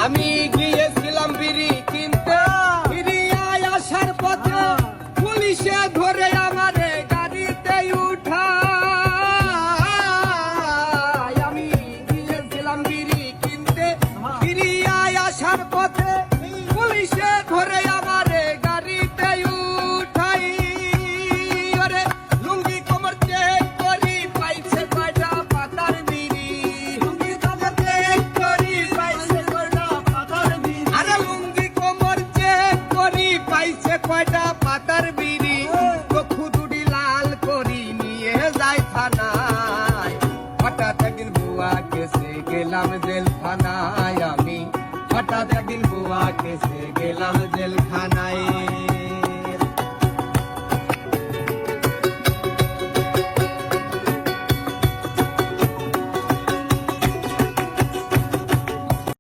আমি গিয়েছিলাম বিড়ি কিনতে, ফিরিয়ে আসার পথে পুলিশে ধরে আমারে গাড়িতে উঠায়। আমি গিয়েছিলাম বিড়ি কিনতে, ফিরিয়ে আসার পথে পুলিশে ধরে আমারে গাড়িতে উঠাই। ওরে লুঙ্গি কোমর চেক করি, পাইছে কয়টা পাতার বিড়ি। লুঙ্গি কোমর চেক করি, পাইছে কয়টা পাতার বিড়ি। আরে লুঙ্গি কোমর চেক করি, পাইছে কয়টা পাতার বিড়ি। চক্ষু দুটি লাল করি নিয়ে যাই থানায়। হঠাৎ একদিন বুয়া কেসে গেলাম জেলখানায়। আমি হঠাৎ একদিন বুয়া কেসে গেলাম জেলখানায়।